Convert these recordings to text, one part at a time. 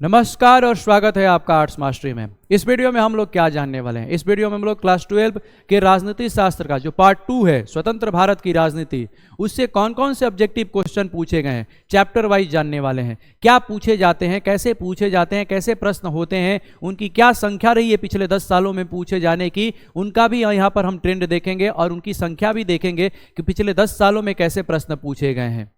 नमस्कार और स्वागत है आपका आर्ट्स मास्टरी में। इस वीडियो में हम लोग क्या जानने वाले हैं? इस वीडियो में हम लोग क्लास 12 के राजनीति शास्त्र का जो पार्ट 2 है, स्वतंत्र भारत की राजनीति, उससे कौन कौन से ऑब्जेक्टिव क्वेश्चन पूछे गए हैं चैप्टर वाइज जानने वाले हैं। क्या पूछे जाते हैं, कैसे पूछे जाते हैं, कैसे प्रश्न होते हैं, उनकी क्या संख्या रही है पिछले 10 सालों में पूछे जाने की, उनका भी यहाँ पर हम ट्रेंड देखेंगे और उनकी संख्या भी देखेंगे कि पिछले 10 सालों में कैसे प्रश्न पूछे गए हैं।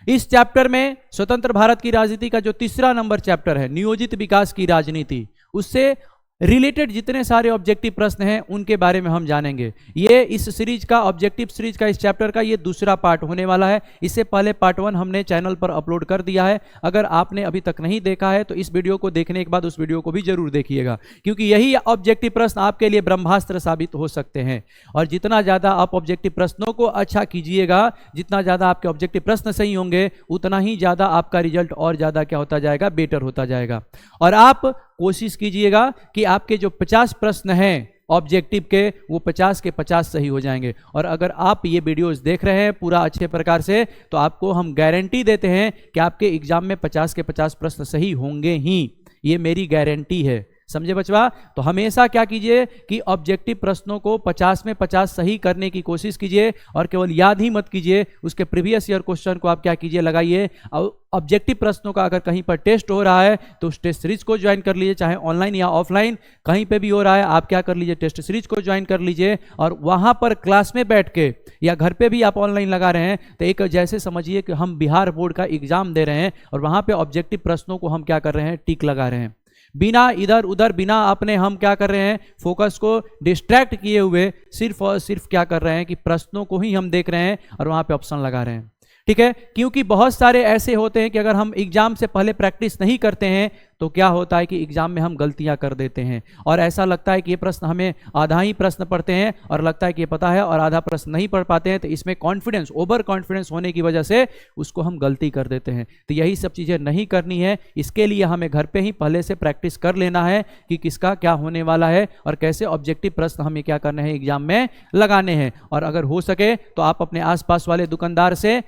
इस चैप्टर में स्वतंत्र भारत की राजनीति का जो तीसरा नंबर चैप्टर है, नियोजित विकास की राजनीति, उससे रिलेटेड जितने सारे ऑब्जेक्टिव प्रश्न हैं उनके बारे में हम जानेंगे। ये इस सीरीज का ऑब्जेक्टिव सीरीज का इस चैप्टर का ये दूसरा पार्ट होने वाला है। इससे पहले पार्ट 1 हमने चैनल पर अपलोड कर दिया है। अगर आपने अभी तक नहीं देखा है तो इस वीडियो को देखने के बाद उस वीडियो को भी जरूर देखिएगा, क्योंकि यही ऑब्जेक्टिव प्रश्न आपके लिए ब्रह्मास्त्र साबित हो सकते हैं। और जितना ज़्यादा आप ऑब्जेक्टिव प्रश्नों को अच्छा कीजिएगा, जितना ज़्यादा आपके ऑब्जेक्टिव प्रश्न सही होंगे, उतना ही ज़्यादा आपका रिजल्ट और ज़्यादा क्या होता जाएगा, बेटर होता जाएगा। और आप कोशिश कीजिएगा कि आपके जो 50 प्रश्न हैं ऑब्जेक्टिव के, वो 50 के 50 सही हो जाएंगे। और अगर आप ये वीडियोस देख रहे हैं पूरा अच्छे प्रकार से, तो आपको हम गारंटी देते हैं कि आपके एग्जाम में 50 के 50 प्रश्न सही होंगे ही। ये मेरी गारंटी है, समझे बचवा? तो हमेशा क्या कीजिए कि ऑब्जेक्टिव प्रश्नों को 50 में 50 सही करने की कोशिश कीजिए, और केवल याद ही मत कीजिए, उसके प्रीवियस ईयर क्वेश्चन को आप क्या कीजिए, लगाइए। और ऑब्जेक्टिव प्रश्नों का अगर कहीं पर टेस्ट हो रहा है तो उस टेस्ट सीरीज को ज्वाइन कर लीजिए, चाहे ऑनलाइन या ऑफलाइन कहीं पे भी हो रहा है, आप क्या कर लीजिए, टेस्ट सीरीज को ज्वाइन कर लीजिए। और वहां पर क्लास में बैठ के या घर पे भी आप ऑनलाइन लगा रहे हैं तो एक जैसे समझिए कि हम बिहार बोर्ड का एग्जाम दे रहे हैं और वहां पे ऑब्जेक्टिव प्रश्नों को हम क्या कर रहे हैं, टिक लगा रहे हैं, बिना इधर उधर, बिना अपने हम क्या कर रहे हैं, फोकस को डिस्ट्रैक्ट किए हुए सिर्फ और सिर्फ क्या कर रहे हैं कि प्रश्नों को ही हम देख रहे हैं और वहां पे ऑप्शन लगा रहे हैं। ठीक है, क्योंकि बहुत सारे ऐसे होते हैं कि अगर हम एग्जाम से पहले प्रैक्टिस नहीं करते हैं तो क्या होता है कि एग्जाम में हम गलतियां कर देते हैं, और ऐसा लगता है कि ये प्रश्न हमें आधा ही प्रश्न पढ़ते हैं और लगता है कि ये पता है और आधा प्रश्न नहीं पढ़ पाते हैं। तो इसमें कॉन्फिडेंस, ओवर कॉन्फिडेंस होने की वजह से उसको हम गलती कर देते हैं। तो यही सब चीज़ें नहीं करनी है। इसके लिए हमें घर पे ही पहले से प्रैक्टिस कर लेना है कि किसका क्या होने वाला है और कैसे ऑब्जेक्टिव प्रश्न हमें क्या करने हैं, एग्जाम में लगाने हैं। और अगर हो सके तो आप अपने आसपास वाले दुकानदार से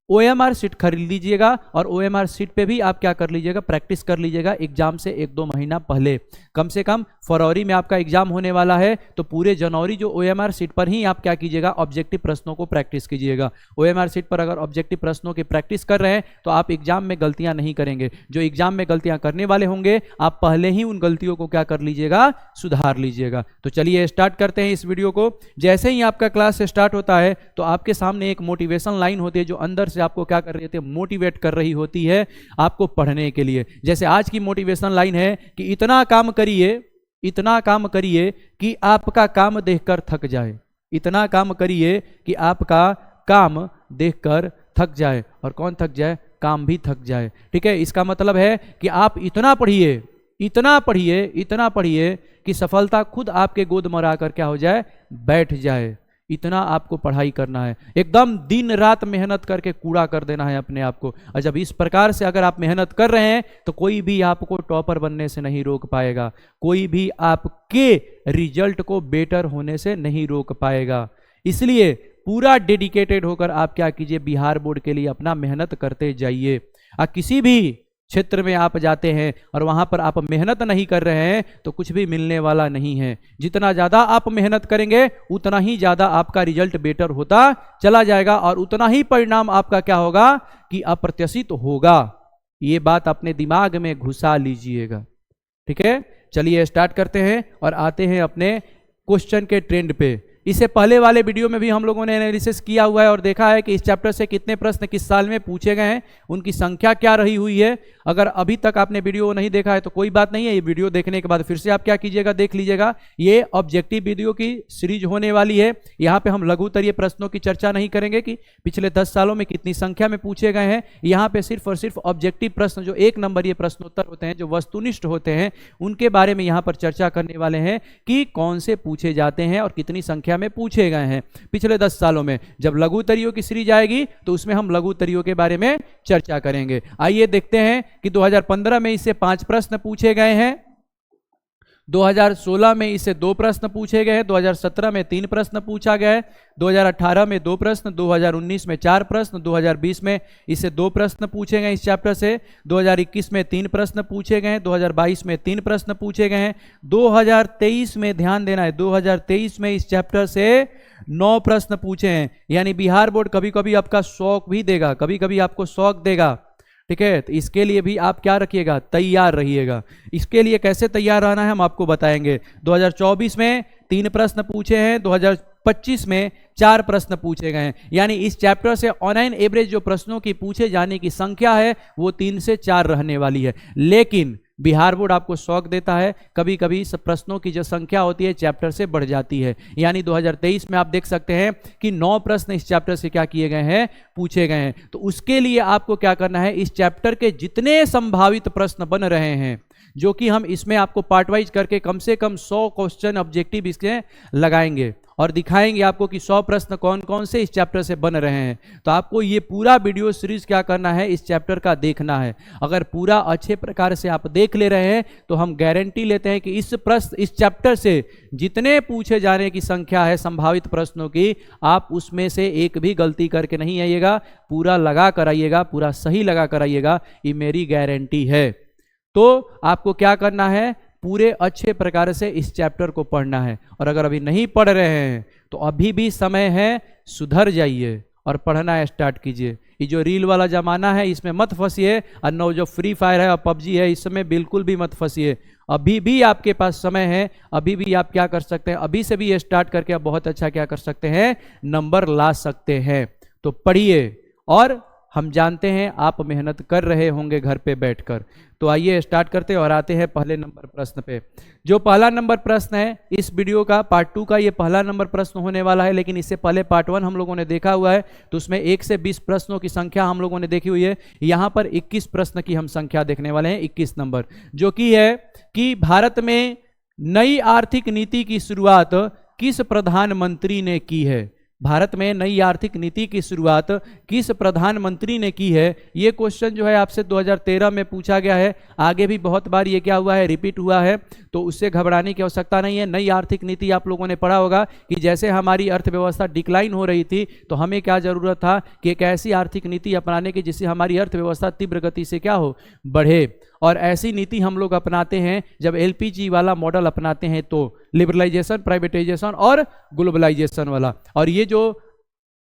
OMR सीट खरीद लीजिएगा और OMR सीट पे भी आप क्या कर लीजिएगा, प्रैक्टिस कर लीजिएगा एग्जाम से 1-2 महीना पहले। कम से कम फरवरी में आपका एग्जाम होने वाला है तो पूरे जनवरी जो OMR सीट पर ही आप क्या कीजिएगा, ऑब्जेक्टिव प्रश्नों को प्रैक्टिस कीजिएगा। OMR सीट पर अगर ऑब्जेक्टिव प्रश्नों की प्रैक्टिस कर रहे हैं तो आप एग्जाम में गलतियां नहीं करेंगे। जो एग्जाम में गलतियां करने वाले होंगे आप पहले ही उन गलतियों को क्या कर लीजिएगा, सुधार लीजिएगा। तो चलिए स्टार्ट करते हैं इस वीडियो को। जैसे ही आपका क्लास स्टार्ट होता है तो आपके सामने एक मोटिवेशन लाइन होती है जो अंदर से आपको क्या कर रही होती है, मोटिवेट कर रही होती है आपको पढ़ने के लिए। जैसे आज की मोटिवेशन लाइन है कि इतना काम करिए, इतना काम करिए कि आपका काम देखकर थक जाए। इतना काम करिए कि आपका काम देखकर थक जाए। और कौन थक जाए? काम भी थक जाए। ठीक है, इसका मतलब है कि आप इतना पढ़िए, इतना पढ़िए, इतना पढ़िए कि सफलता खुद आपके गोद में आकर क्या हो जाए, बैठ जाए। इतना आपको पढ़ाई करना है, एकदम दिन रात मेहनत करके कूड़ा कर देना है अपने आप को। और जब इस प्रकार से अगर आप मेहनत कर रहे हैं तो कोई भी आपको टॉपर बनने से नहीं रोक पाएगा, कोई भी आपके रिजल्ट को बेटर होने से नहीं रोक पाएगा। इसलिए पूरा डेडिकेटेड होकर आप क्या कीजिए, बिहार बोर्ड के लिए अपना मेहनत करते जाइए। किसी भी क्षेत्र में आप जाते हैं और वहां पर आप मेहनत नहीं कर रहे हैं तो कुछ भी मिलने वाला नहीं है। जितना ज़्यादा आप मेहनत करेंगे उतना ही ज़्यादा आपका रिजल्ट बेटर होता चला जाएगा और उतना ही परिणाम आपका क्या होगा कि अप्रत्याशित होगा। ये बात अपने दिमाग में घुसा लीजिएगा। ठीक है, चलिए स्टार्ट करते हैं और आते हैं अपने क्वेश्चन के ट्रेंड पे। इससे पहले वाले वीडियो में भी हम लोगों ने एनालिसिस किया हुआ है और देखा है कि इस चैप्टर से कितने प्रश्न किस साल में पूछे गए हैं, उनकी संख्या क्या रही हुई है। अगर अभी तक आपने वीडियो नहीं देखा है तो कोई बात नहीं है, ये वीडियो देखने के बाद फिर से आप क्या कीजिएगा, देख लीजिएगा। ये ऑब्जेक्टिव वीडियो की सीरीज होने वाली है। यहाँ पे हम लघुतरीय प्रश्नों की चर्चा नहीं करेंगे कि पिछले 10 सालों में कितनी संख्या में पूछे गए हैं। यहाँ पे सिर्फ और सिर्फ ऑब्जेक्टिव प्रश्न, जो 1 नंबरीय प्रश्नोत्तर होते हैं, जो वस्तुनिष्ठ होते हैं, उनके बारे में यहाँ पर चर्चा करने वाले हैं कि कौन से पूछे जाते हैं और कितनी संख्या में पूछे गए हैं पिछले 10 सालों में। जब लघुतरीयों की सीरीज आएगी तो उसमें हम लघुतरीयों के बारे में चर्चा करेंगे। आइए देखते हैं कि 2015 में इससे 5 प्रश्न पूछे गए हैं, 2016 में इससे 2 प्रश्न पूछे गए हैं, 2017 में 3 प्रश्न पूछा गया है, 2018 में 2 प्रश्न, 2019 में 4 प्रश्न, 2020 में इससे 2 प्रश्न पूछे गए इस चैप्टर से, 2021 में 3 प्रश्न पूछे गए हैं, 2022 में 3 प्रश्न पूछे गए हैं, 2023 में ध्यान देना है, 2023 में इस चैप्टर से 9 प्रश्न पूछे हैं। यानी बिहार बोर्ड कभी कभी आपका शौक भी देगा, कभी कभी आपको शौक देगा, ठीक है। तो इसके लिए भी आप क्या रखिएगा, तैयार रहिएगा। इसके लिए कैसे तैयार रहना है हम आपको बताएंगे। 2024 में 3 प्रश्न पूछे हैं, 2025 में 4 प्रश्न पूछे गए हैं। यानी इस चैप्टर से ऑन एवरेज जो प्रश्नों की पूछे जाने की संख्या है वो 3 से 4 रहने वाली है। लेकिन बिहार बोर्ड आपको शौक देता है, कभी कभी सब प्रश्नों की जो संख्या होती है चैप्टर से बढ़ जाती है। यानी 2023 में आप देख सकते हैं कि 9 प्रश्न इस चैप्टर से क्या किए गए हैं, पूछे गए हैं। तो उसके लिए आपको क्या करना है, इस चैप्टर के जितने संभावित प्रश्न बन रहे हैं, जो कि हम इसमें आपको पार्ट वाइज करके कम से कम 100 क्वेश्चन ऑब्जेक्टिव इसके लगाएंगे और दिखाएंगे आपको कि 100 प्रश्न कौन कौन से इस चैप्टर से बन रहे हैं। तो आपको ये पूरा वीडियो सीरीज क्या करना है, इस चैप्टर का देखना है। अगर पूरा अच्छे प्रकार से आप देख ले रहे हैं तो हम गारंटी लेते हैं कि इस चैप्टर से जितने पूछे जाने की संख्या है संभावित प्रश्नों की, आप उसमें से एक भी गलती करके नहीं आइएगा, पूरा लगा कर आइएगा, पूरा सही लगा कर आइएगा, ये मेरी गारंटी है। तो आपको क्या करना है, पूरे अच्छे प्रकार से इस चैप्टर को पढ़ना है। और अगर अभी नहीं पढ़ रहे हैं तो अभी भी समय है, सुधर जाइए और पढ़ना स्टार्ट कीजिए। ये जो रील वाला जमाना है इसमें मत फंसिए, और नो जो फ्री फायर है और पबजी है इस समय बिल्कुल भी मत फंसिए। अभी भी आपके पास समय है, अभी भी आप क्या कर सकते हैं, अभी से भी ये स्टार्ट करके आप बहुत अच्छा क्या कर सकते हैं, नंबर ला सकते हैं। तो पढ़िए, और हम जानते हैं आप मेहनत कर रहे होंगे घर पे बैठकर। तो आइए स्टार्ट करते हैं और आते हैं पहले नंबर प्रश्न पे। जो पहला नंबर प्रश्न है इस वीडियो का पार्ट 2 का, ये पहला नंबर प्रश्न होने वाला है। लेकिन इससे पहले पार्ट 1 हम लोगों ने देखा हुआ है, तो उसमें 1 से 20 प्रश्नों की संख्या हम लोगों ने देखी हुई है। यहाँ पर 21 प्रश्न की हम संख्या देखने वाले हैं, 21 नंबर, जो कि है कि भारत में नई आर्थिक नीति की शुरुआत किस प्रधानमंत्री ने की है। भारत में नई आर्थिक नीति की शुरुआत किस प्रधानमंत्री ने की है। ये क्वेश्चन जो है आपसे 2013 में पूछा गया है, आगे भी बहुत बार ये क्या हुआ है, रिपीट हुआ है, तो उससे घबराने की आवश्यकता नहीं है। नई आर्थिक नीति आप लोगों ने पढ़ा होगा कि जैसे हमारी अर्थव्यवस्था डिक्लाइन हो रही थी तो हमें क्या जरूरत था कि एक ऐसी आर्थिक नीति अपनाने की जिससे हमारी अर्थव्यवस्था तीव्र गति से क्या हो, बढ़े। और ऐसी नीति हम लोग अपनाते हैं जब एलपीजी वाला मॉडल अपनाते हैं, तो लिबरलाइजेशन, प्राइवेटाइजेशन और ग्लोबलाइजेशन वाला। और ये जो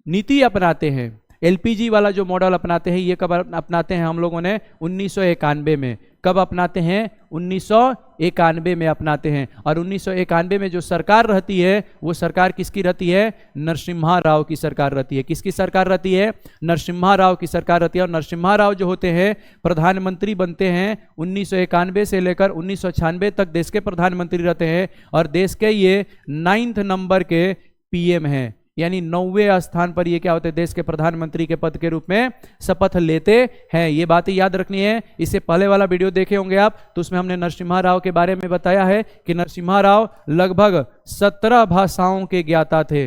नीति अपनाते हैं, एलपीजी वाला जो मॉडल अपनाते हैं, ये कब अपनाते हैं हम लोगों ने, 1991 में। कब अपनाते हैं, 1991 में अपनाते हैं। और 1991 में जो सरकार रहती है वो सरकार किसकी रहती है, नरसिम्हा राव की सरकार रहती है। किसकी सरकार रहती है, नरसिम्हा राव की सरकार रहती है। और नरसिम्हा राव जो होते हैं प्रधानमंत्री बनते हैं 1991 से लेकर 1996 तक देश के प्रधानमंत्री रहते हैं। और देश के ये 9th नंबर के पीएम हैं, यानी 9वें स्थान पर ये क्या होते हैं, देश के प्रधानमंत्री के पद के रूप में शपथ लेते हैं। ये बातें याद रखनी है। इससे पहले वाला वीडियो देखे होंगे आप, तो उसमें हमने नरसिम्हा राव के बारे में बताया है कि नरसिम्हा राव लगभग 17 भाषाओं के ज्ञाता थे,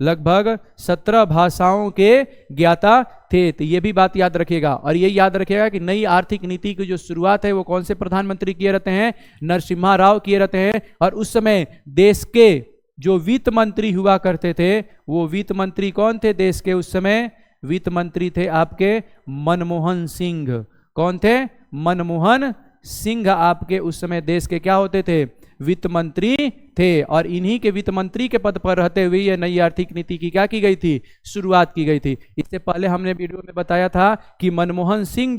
लगभग 17 भाषाओं के ज्ञाता थे। तो ये भी बात याद रखिएगा। और ये याद रखिएगा कि नई आर्थिक नीति की जो शुरुआत है वो कौन से प्रधानमंत्री किए रहते हैं, नरसिम्हा राव किए रहते हैं। और उस समय देश के जो वित्त मंत्री हुआ करते थे, वो वित्त मंत्री कौन थे देश के उस समय, वित्त मंत्री थे आपके मनमोहन सिंह। कौन थे, मनमोहन सिंह आपके उस समय देश के क्या होते थे, वित्त मंत्री थे। और इन्हीं के वित्त मंत्री के पद पर रहते हुए ये नई आर्थिक नीति की क्या की गई थी, शुरुआत की गई थी। इससे पहले हमने वीडियो में बताया था कि मनमोहन सिंह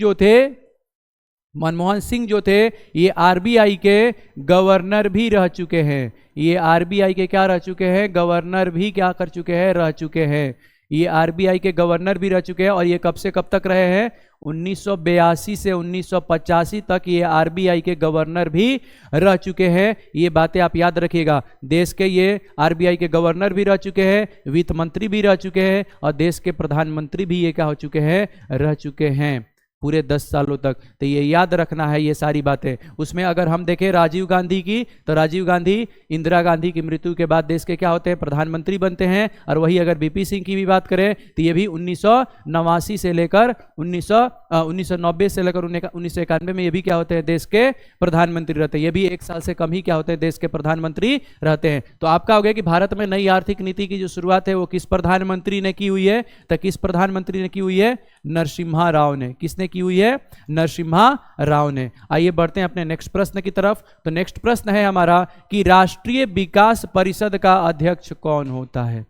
जो थे ये आरबीआई के गवर्नर भी रह चुके हैं। ये आरबीआई के क्या रह चुके हैं, गवर्नर भी क्या कर चुके हैं, रह चुके हैं। ये आरबीआई के गवर्नर भी रह चुके हैं। और ये कब से कब तक रहे हैं, 1982 से 1985 तक ये आरबीआई के गवर्नर भी रह चुके हैं। ये बातें आप याद रखिएगा। देश के ये आरबीआई के गवर्नर भी रह चुके हैं, वित्त मंत्री भी रह चुके हैं, और देश के प्रधानमंत्री भी ये क्या हो चुके हैं, रह चुके हैं। पूरे 10 सालों तक। तो ये याद रखना है ये सारी बातें। उसमें अगर हम देखें राजीव गांधी की, तो राजीव गांधी इंदिरा गांधी की मृत्यु के बाद देश के क्या होते हैं, प्रधानमंत्री बनते हैं। और वही अगर बीपी सिंह की भी बात करें तो ये भी 1989 से लेकर 1990 से लेकर 1991 में ये भी क्या होते हैं, देश के प्रधानमंत्री रहते हैं। ये भी 1 साल से कम ही क्या होते हैं, देश के प्रधानमंत्री रहते हैं। तो आपका हो गया कि भारत में नई आर्थिक नीति की जो शुरुआत है वो किस प्रधानमंत्री ने की हुई है, तो किस प्रधानमंत्री ने की हुई है, नरसिम्हा राव ने। किसने की हुई है, नरसिम्हा राव ने। आइए बढ़ते हैं अपने नेक्स्ट प्रश्न की तरफ। तो नेक्स्ट प्रश्न है हमारा कि राष्ट्रीय विकास परिषद का अध्यक्ष कौन होता है।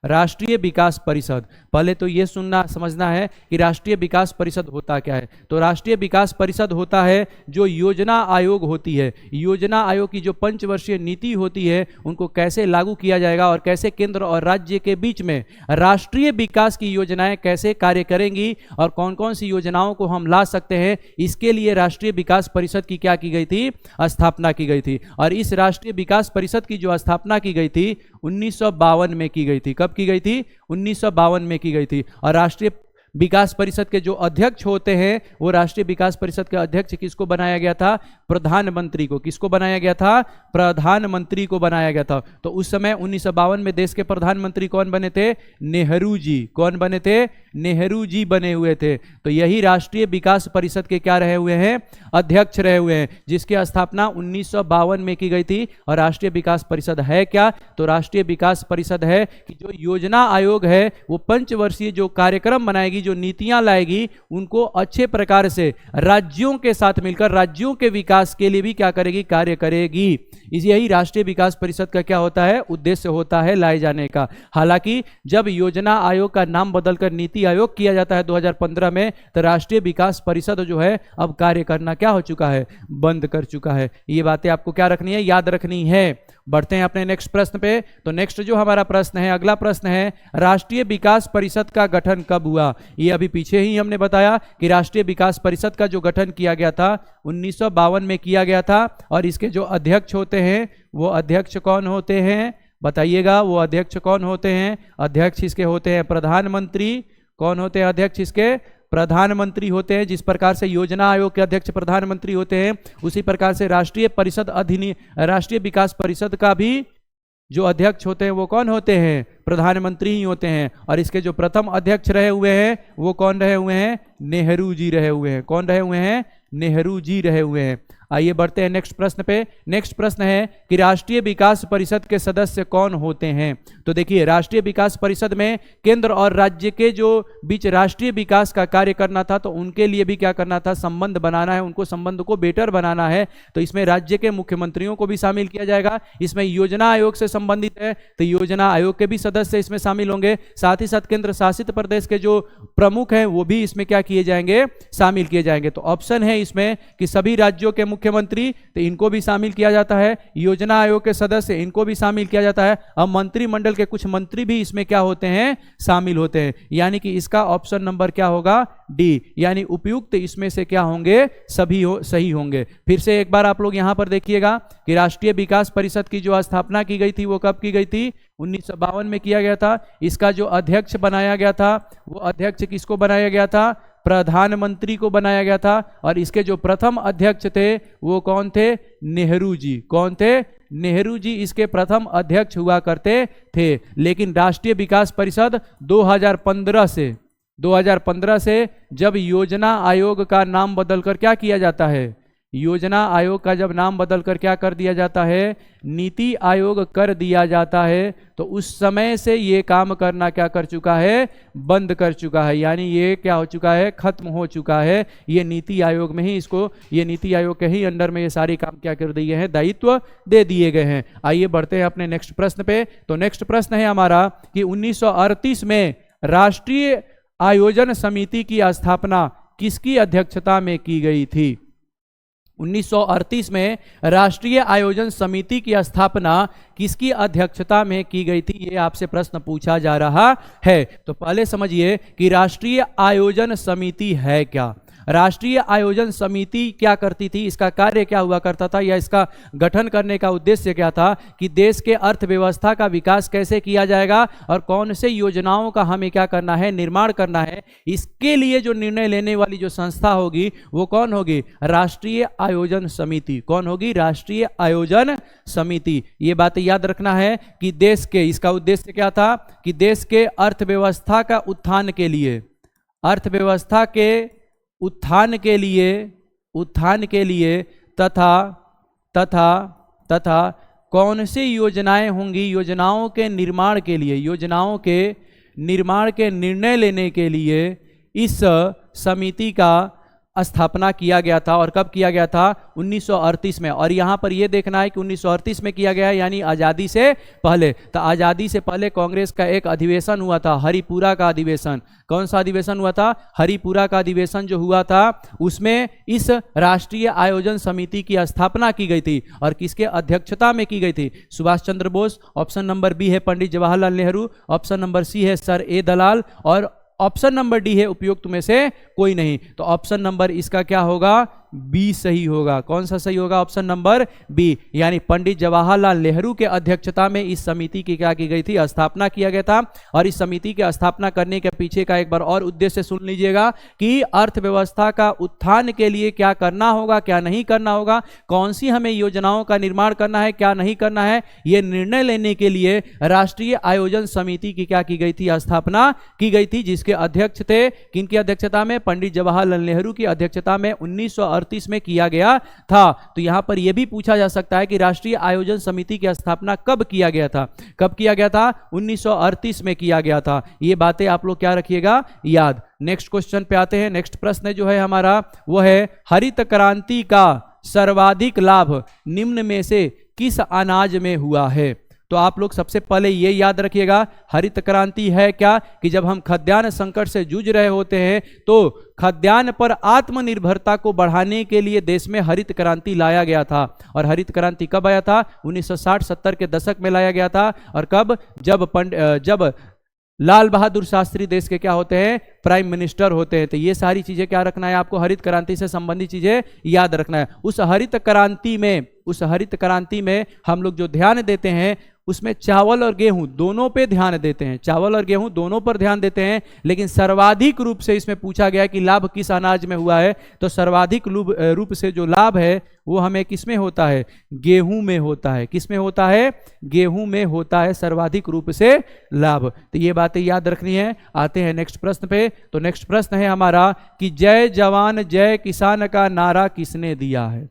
राष्ट्रीय विकास परिषद, पहले तो ये सुनना समझना है कि राष्ट्रीय विकास परिषद होता क्या है। तो राष्ट्रीय विकास परिषद होता है जो योजना आयोग होती है, योजना आयोग की जो पंचवर्षीय नीति होती है उनको कैसे लागू किया जाएगा और कैसे केंद्र और राज्य के बीच में राष्ट्रीय विकास की योजनाएं कैसे कार्य करेंगी और कौन कौन सी योजनाओं को हम ला सकते हैं, इसके लिए राष्ट्रीय विकास परिषद की क्या की गई थी, स्थापना की गई थी। और इस राष्ट्रीय विकास परिषद की जो स्थापना की गई थी 1952 में की गई थी। कब की गई थी, 1952 में की गई थी। और राष्ट्रीय विकास परिषद के जो अध्यक्ष होते हैं वो राष्ट्रीय विकास परिषद के अध्यक्ष किसको बनाया गया था, प्रधानमंत्री को। किसको बनाया गया था, प्रधानमंत्री को बनाया गया था। तो उस समय 1952 में देश के प्रधानमंत्री कौन बने थे, नेहरू जी। कौन बने थे, नेहरू जी बने हुए थे। तो यही राष्ट्रीय विकास परिषद के क्या रहे हुए हैं, अध्यक्ष रहे हुए हैं, जिसकी स्थापना 1952 में की गई थी। और राष्ट्रीय विकास परिषद है क्या, तो राष्ट्रीय विकास परिषद है कि जो योजना आयोग है वो पंचवर्षीय जो कार्यक्रम बनाएगी, जो नीतियां लाएगी, उनको अच्छे प्रकार से राज्यों के साथ मिलकर राज्यों के विकास के लिए भी क्या करेगी, कार्य करेगी। यही राष्ट्रीय विकास परिषद का क्या होता है, उद्देश्य होता है लाए जाने का। हालांकि जब योजना आयोग का नाम बदलकर नीति आयोग किया जाता है 2015 में, तो राष्ट्रीय विकास परिषद जो है अब कार्य करना क्या हो चुका है, बंद कर चुका है। ये बातें आपको क्या रखनी है, याद रखनी है। बढ़ते हैं अपने नेक्स्ट प्रश्न पे। तो नेक्स्ट जो हमारा प्रश्न है, अगला प्रश्न है, राष्ट्रीय विकास परिषद का गठन कब हुआ। ये अभी पीछे ही हमने बताया कि राष्ट्रीय विकास परिषद का जो गठन किया गया था 1952 में किया गया था। और इसके जो अध्यक्ष होते हैं वो अध्यक्ष कौन होते हैं, बताइएगा, वो अध्यक्ष कौन होते हैं। अध्यक्ष इसके होते हैं प्रधानमंत्री। कौन होते हैं अध्यक्ष इसके, प्रधानमंत्री होते हैं। जिस प्रकार से योजना आयोग के अध्यक्ष प्रधानमंत्री होते हैं, उसी प्रकार से राष्ट्रीय विकास परिषद का भी जो अध्यक्ष होते हैं वो कौन होते हैं, प्रधानमंत्री ही होते हैं। और इसके जो प्रथम अध्यक्ष रहे हुए हैं वो कौन रहे हुए हैं, नेहरू जी रहे हुए हैं। कौन रहे हुए हैं, नेहरू जी रहे हुए हैं। आइए बढ़ते हैं नेक्स्ट प्रश्न पे। नेक्स्ट प्रश्न है कि राष्ट्रीय विकास परिषद के सदस्य कौन होते हैं। तो देखिए, राष्ट्रीय विकास परिषद में केंद्र और राज्य के जो बीच राष्ट्रीय विकास का कार्य करना था, तो उनके लिए भी क्या करना था, संबंध बनाना है, उनको संबंध को बेटर बनाना है। तो इसमें राज्य के मुख्यमंत्रियों को भी शामिल किया जाएगा। इसमें योजना आयोग से संबंधित है तो योजना आयोग के भी सदस्य इसमें शामिल होंगे। साथ ही साथ केंद्र शासित प्रदेश के जो प्रमुख हैं वो भी इसमें क्या किए जाएंगे, शामिल किए जाएंगे। तो ऑप्शन है इसमें कि सभी राज्यों के मुख्यमंत्री, तो इनको भी शामिल किया जाता है। योजना आयोग के सदस्य, इनको भी शामिल किया जाता है। अब मंत्रिमंडल के कुछ मंत्री भी इसमें क्या होते हैं, शामिल होते हैं। यानी कि इसका ऑप्शन नंबर क्या होगा, डी, यानी उपयुक्त इसमें से क्या होंगे, सभी सही होंगे। फिर से एक बार आप लोग यहां पर देखिएगा कि राष्ट्रीय विकास परिषद की जो स्थापना की गई थी वो कब की गई थी, 1952 में किया गया था। इसका जो अध्यक्ष बनाया गया था वो अध्यक्ष किसको बनाया गया था, प्रधानमंत्री को बनाया गया था। और इसके जो प्रथम अध्यक्ष थे वो कौन थे, नेहरू जी। कौन थे, नेहरू जी इसके प्रथम अध्यक्ष हुआ करते थे। लेकिन राष्ट्रीय विकास परिषद 2015 से जब योजना आयोग का नाम बदलकर क्या किया जाता है, योजना आयोग का जब नाम बदलकर क्या कर दिया जाता है, नीति आयोग कर दिया जाता है, तो उस समय से ये काम करना क्या कर चुका है, बंद कर चुका है। यानी ये क्या हो चुका है, खत्म हो चुका है। ये नीति आयोग में ही इसको, ये नीति आयोग के ही अंडर में ये सारे काम क्या कर दिए हैं, दायित्व दे दिए गए हैं। आइए बढ़ते हैं अपने नेक्स्ट प्रश्न पे। तो नेक्स्ट प्रश्न है हमारा कि 1938 में राष्ट्रीय आयोजन समिति की स्थापना किसकी अध्यक्षता में की गई थी। 1938 में राष्ट्रीय आयोजन समिति की स्थापना किसकी अध्यक्षता में की गई थी, ये आपसे प्रश्न पूछा जा रहा है। तो पहले समझिए कि राष्ट्रीय आयोजन समिति है क्या। राष्ट्रीय आयोजन समिति क्या करती थी, इसका कार्य क्या हुआ करता था, या इसका गठन करने का उद्देश्य क्या था कि देश के अर्थव्यवस्था का विकास कैसे किया जाएगा और कौन से योजनाओं का हमें क्या करना है, निर्माण करना है। इसके लिए जो निर्णय लेने वाली जो संस्था होगी वो कौन होगी, राष्ट्रीय आयोजन समिति। कौन होगी, राष्ट्रीय आयोजन समिति। ये बात याद रखना है कि देश के, इसका उद्देश्य क्या था कि देश के अर्थव्यवस्था का उत्थान के लिए, अर्थव्यवस्था के उत्थान के लिए तथा कौन सी योजनाएं होंगी, योजनाओं के निर्माण के लिए, योजनाओं के निर्माण के निर्णय लेने के लिए इस समिति का स्थापना किया गया था। और कब किया गया था, 1938 में। और यहाँ पर यह देखना है कि 1938 में किया गया है, यानी आज़ादी से पहले। तो आज़ादी से पहले कांग्रेस का एक अधिवेशन हुआ था, हरिपुरा का अधिवेशन। कौन सा अधिवेशन हुआ था, हरिपुरा का अधिवेशन जो हुआ था उसमें इस राष्ट्रीय आयोजन समिति की स्थापना की गई थी। और किसके अध्यक्षता में की गई थी, Subhash Chandra Bose. Option number B है Pandit Jawaharlal Nehru, option number C है सर ए दलाल, और ऑप्शन नंबर डी है उपयुक्त में से कोई नहीं। तो ऑप्शन नंबर इसका क्या होगा, बी सही होगा। कौन सा सही होगा, ऑप्शन नंबर बी, यानी पंडित जवाहरलाल नेहरू के अध्यक्षता में इस समिति की क्या की गई थी, स्थापना किया गया था। और इस समिति की स्थापना करने के पीछे का एक बार और उद्देश्य सुन लीजिएगा कि अर्थव्यवस्था का उत्थान के लिए क्या करना होगा, क्या नहीं करना होगा, कौन सी हमें योजनाओं का निर्माण करना है, क्या नहीं करना है, ये निर्णय लेने के लिए राष्ट्रीय आयोजन समिति की क्या की गई थी, स्थापना की गई थी। जिसके अध्यक्ष थे, किनकी अध्यक्षता में, पंडित जवाहरलाल नेहरू की अध्यक्षता में 1938 में किया गया था। तो यहां पर यह भी पूछा जा सकता है कि राष्ट्रीय आयोजन समिति की स्थापना कब किया गया था, कब किया गया था, 1938 में किया गया था। ये बातें आप लोग क्या रखिएगा, याद। नेक्स्ट क्वेश्चन पे आते हैं। नेक्स्ट प्रश्न जो है हमारा वो है, हरित क्रांति का सर्वाधिक लाभ निम्न में से किस अनाज में हुआ है। तो आप लोग सबसे पहले ये याद रखिएगा, हरित क्रांति है क्या कि जब हम खाद्यान्न संकट से जूझ रहे होते हैं तो खाद्यान्न पर आत्मनिर्भरता को बढ़ाने के लिए देश में हरित क्रांति लाया गया था। और हरित क्रांति कब आया था, 1960-70 के दशक में लाया गया था। और कब, जब लाल बहादुर शास्त्री देश के क्या होते हैं, प्राइम मिनिस्टर होते हैं। तो ये सारी चीजें क्या रखना है आपको, हरित क्रांति से संबंधित चीजें याद रखना है। उस हरित क्रांति में हम लोग जो ध्यान देते हैं उसमें चावल और गेहूं दोनों पे ध्यान देते हैं, चावल और गेहूं दोनों पर ध्यान देते हैं। लेकिन सर्वाधिक रूप से इसमें पूछा गया कि लाभ किस अनाज में हुआ है, तो सर्वाधिक रूप से जो लाभ है वो हमें किस में होता है, गेहूं में होता है। किस में होता है, गेहूं में होता है सर्वाधिक रूप से लाभ। तो ये बातें याद रखनी है। आते हैं नेक्स्ट प्रश्न पे। तो नेक्स्ट प्रश्न है हमारा कि जय जवान जय किसान का नारा किसने दिया है।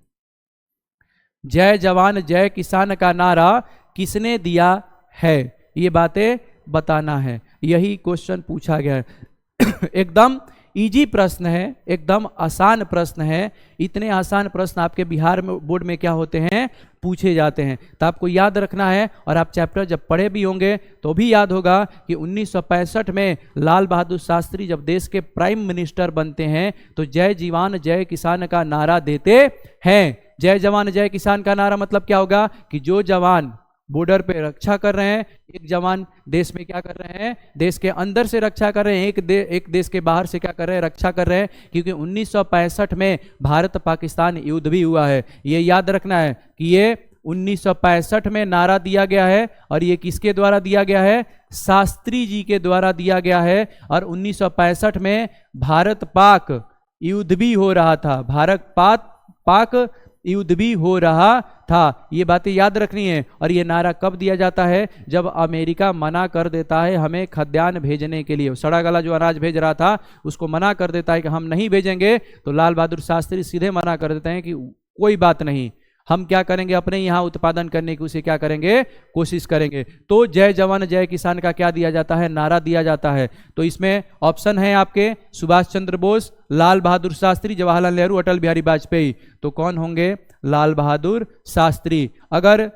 जय जवान जय किसान का नारा किसने दिया है, ये बातें बताना है। यही क्वेश्चन पूछा गया है। एकदम इजी प्रश्न है, एकदम आसान प्रश्न है। इतने आसान प्रश्न आपके बिहार में बोर्ड में क्या होते हैं, पूछे जाते हैं। तो आपको याद रखना है। और आप चैप्टर जब पढ़े भी होंगे तो भी याद होगा कि 1965 में लाल बहादुर शास्त्री जब देश के प्राइम मिनिस्टर बनते हैं तो जय जवान जय किसान का नारा देते हैं। जय जवान जय किसान का नारा मतलब क्या होगा कि जो जवान बॉर्डर पे रक्षा कर रहे हैं, एक जवान देश में क्या कर रहे हैं, देश के अंदर से रक्षा कर रहे हैं, एक देश के बाहर से क्या कर रहे हैं, रक्षा कर रहे हैं। क्योंकि 1965 में भारत पाकिस्तान युद्ध भी हुआ है। ये याद रखना है कि ये 1965 में नारा दिया गया है। और ये किसके द्वारा दिया गया है, शास्त्री जी के द्वारा दिया गया है। और 1965 में भारत पाक युद्ध भी हो रहा था, भारत पाक युद्ध भी हो रहा था। ये बातें याद रखनी है। और ये नारा कब दिया जाता है, जब अमेरिका मना कर देता है हमें खाद्यान्न भेजने के लिए। सड़ा गला जो अनाज भेज रहा था उसको मना कर देता है कि हम नहीं भेजेंगे। तो लाल बहादुर शास्त्री सीधे मना कर देते हैं कि कोई बात नहीं, हम क्या करेंगे, अपने यहाँ उत्पादन करने की उसे क्या करेंगे, कोशिश करेंगे। तो जय जवान जय किसान का क्या दिया जाता है, नारा दिया जाता है। तो इसमें ऑप्शन है आपके सुभाष चंद्र बोस, लाल बहादुर शास्त्री, जवाहरलाल नेहरू, अटल बिहारी वाजपेयी। तो कौन होंगे, लाल बहादुर शास्त्री। अगर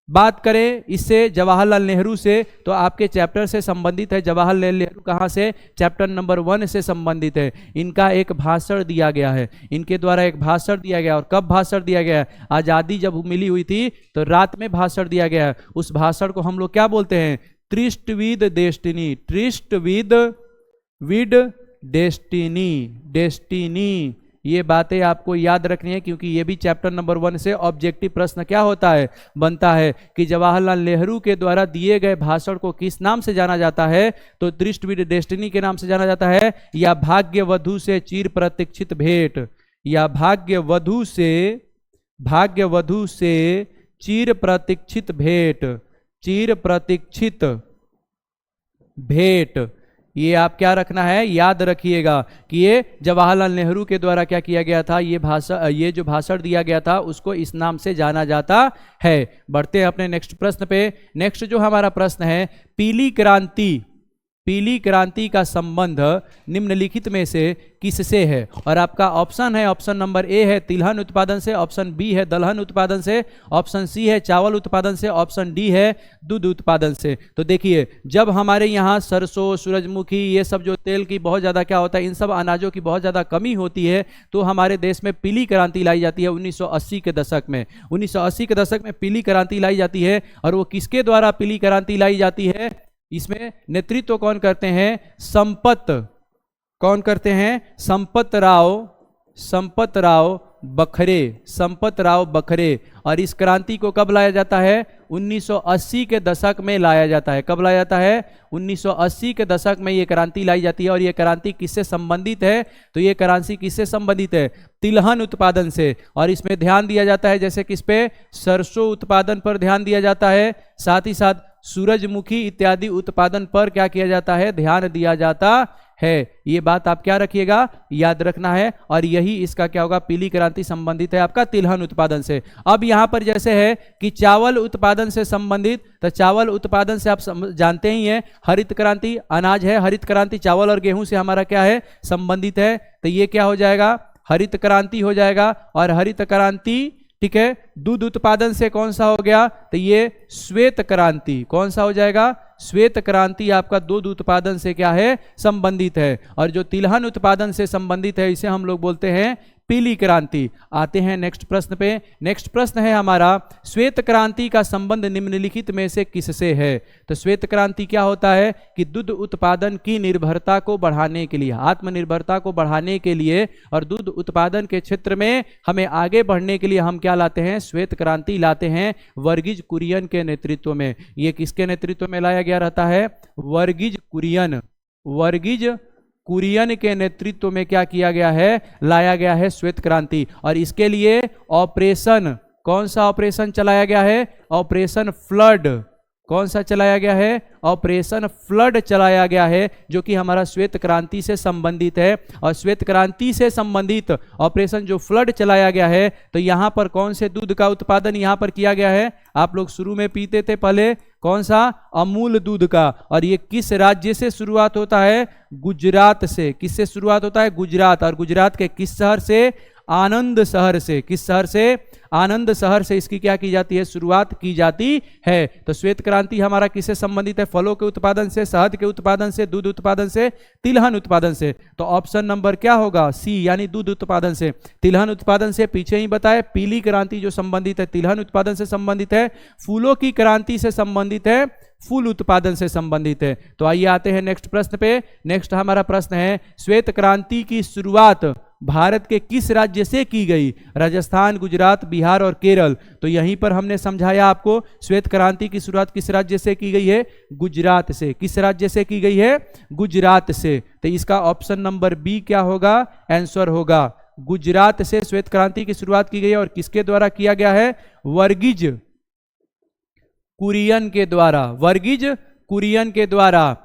बात करें इससे जवाहरलाल नेहरू से तो आपके चैप्टर से संबंधित है। जवाहरलाल नेहरू कहाँ से, चैप्टर नंबर 1 से संबंधित है। इनका एक भाषण दिया गया है, इनके द्वारा एक भाषण दिया गया। और कब भाषण दिया गया है, आज़ादी जब मिली हुई थी तो रात में भाषण दिया गया है। उस भाषण को हम लोग क्या बोलते हैं, tourist with destiny, tourist with destiny, destiny, ये बातें आपको याद रखनी है क्योंकि ये भी चैप्टर नंबर 1 से ऑब्जेक्टिव प्रश्न क्या होता है, बनता है कि जवाहरलाल नेहरू के द्वारा दिए गए भाषण को किस नाम से जाना जाता है, तो दृष्ट विद डेस्टिनी के नाम से जाना जाता है, या भाग्य वधु से चिर प्रतीक्षित भेंट, या भाग्य वधु से चिर प्रतीक्षित भेंट, चिर प्रतीक्षित भेंट, ये आप क्या रखना है, याद रखिएगा कि ये जवाहरलाल नेहरू के द्वारा क्या किया गया था, ये जो भाषण दिया गया था उसको इस नाम से जाना जाता है। बढ़ते हैं अपने नेक्स्ट प्रश्न पे। नेक्स्ट जो हमारा प्रश्न है, पीली क्रांति, पीली क्रांति का संबंध निम्नलिखित में से किससे है, और आपका ऑप्शन है, ऑप्शन नंबर ए है तिलहन उत्पादन से, ऑप्शन बी है दलहन उत्पादन से, ऑप्शन सी है चावल उत्पादन से, ऑप्शन डी है दूध उत्पादन से। तो देखिए, जब हमारे यहाँ सरसों, सूरजमुखी, ये सब जो तेल की बहुत ज़्यादा क्या होता है, इन सब अनाजों की बहुत ज़्यादा कमी होती है, तो हमारे देश में पीली क्रांति लाई जाती है 1980 के दशक में। 1980 के दशक में पीली क्रांति लाई जाती है, और वो किसके द्वारा पीली क्रांति लाई जाती है, इसमें नेतृत्व कौन करते हैं, संपत, कौन करते हैं, संपत राव बखरे, संपत राव बखरे। और इस क्रांति को कब लाया जाता है, 1980 के दशक में लाया जाता है। कब लाया जाता है, 1980 के दशक में ये क्रांति लाई जाती है। और ये क्रांति किससे संबंधित है, तो ये क्रांति किससे संबंधित है, तिलहन उत्पादन से। और इसमें ध्यान दिया जाता है जैसे किस पे, सरसों उत्पादन पर ध्यान दिया जाता है, साथ ही साथ सूरजमुखी इत्यादि उत्पादन पर क्या किया जाता है, ध्यान दिया जाता है। ये बात आप क्या रखिएगा, याद रखना है। और यही इसका क्या होगा, पीली क्रांति संबंधित है आपका तिलहन उत्पादन से। अब यहां पर जैसे है कि चावल उत्पादन से संबंधित, तो चावल उत्पादन से आप जानते ही हैं, हरित क्रांति अनाज है, हरित क्रांति चावल और गेहूं से हमारा क्या है, संबंधित है। तो ये क्या हो जाएगा, हरित क्रांति हो जाएगा। और हरित क्रांति, ठीक है, दूध उत्पादन से कौन सा हो गया, तो ये श्वेत क्रांति, कौन सा हो जाएगा, श्वेत क्रांति आपका दूध उत्पादन से क्या है, संबंधित है। और जो तिलहन उत्पादन से संबंधित है इसे हम लोग बोलते हैं पीली क्रांति। आते हैं नेक्स्ट प्रश्न पे। नेक्स्ट प्रश्न है हमारा, श्वेत क्रांति का संबंध निम्नलिखित में से किससे है। तो श्वेत क्रांति क्या होता है कि दूध उत्पादन की निर्भरता को बढ़ाने के लिए, आत्मनिर्भरता को बढ़ाने के लिए और दूध उत्पादन के क्षेत्र में हमें आगे बढ़ने के लिए हम क्या लाते हैं, श्वेत क्रांति लाते हैं वर्गीज कुरियन के नेतृत्व में। ये किसके नेतृत्व में लाया गया रहता है, वर्गीज कुरियन, वर्गीज कुरियन के नेतृत्व में क्या किया गया है, लाया गया है श्वेत क्रांति। और इसके लिए ऑपरेशन, कौन सा ऑपरेशन चलाया गया है, ऑपरेशन फ्लड, कौन सा चलाया गया है, ऑपरेशन फ्लड चलाया गया है, जो कि हमारा श्वेत क्रांति से संबंधित है। और श्वेत क्रांति से संबंधित ऑपरेशन जो फ्लड चलाया गया है, तो यहां पर कौन से दूध का उत्पादन यहां पर किया गया है, आप लोग शुरू में पीते थे पहले, कौन सा, अमूल दूध का। और ये किस राज्य से शुरुआत होता है, गुजरात से। किससे शुरुआत होता है, गुजरात। और गुजरात के किस शहर से, आनंद शहर से। किस शहर से, आनंद शहर से इसकी क्या की जाती है, शुरुआत की जाती है। तो श्वेत क्रांति हमारा किससे संबंधित है, फलों के उत्पादन से, शहद के उत्पादन से, दूध उत्पादन से, तिलहन उत्पादन से। तो ऑप्शन नंबर क्या होगा, सी, यानी दूध उत्पादन से। तिलहन उत्पादन से पीछे ही बताए, पीली क्रांति जो संबंधित है तिलहन उत्पादन से संबंधित है, फूलों की क्रांति से संबंधित है, फूल उत्पादन से संबंधित है। तो आइए आते हैं नेक्स्ट प्रश्न पे। नेक्स्ट हमारा प्रश्न है, श्वेत क्रांति की शुरुआत भारत के किस राज्य से की गई, राजस्थान, गुजरात, बिहार और केरल। तो यहीं पर हमने समझाया आपको, श्वेत क्रांति की शुरुआत किस राज्य से की गई है, गुजरात से। किस राज्य से की गई है, गुजरात से। तो इसका ऑप्शन नंबर बी क्या होगा, आंसर होगा, गुजरात से श्वेत क्रांति की शुरुआत की गई है। और किसके द्वारा किया गया है, वर्गीज कुरियन के द्वारा, वर्गीज कुरियन के द्वारा।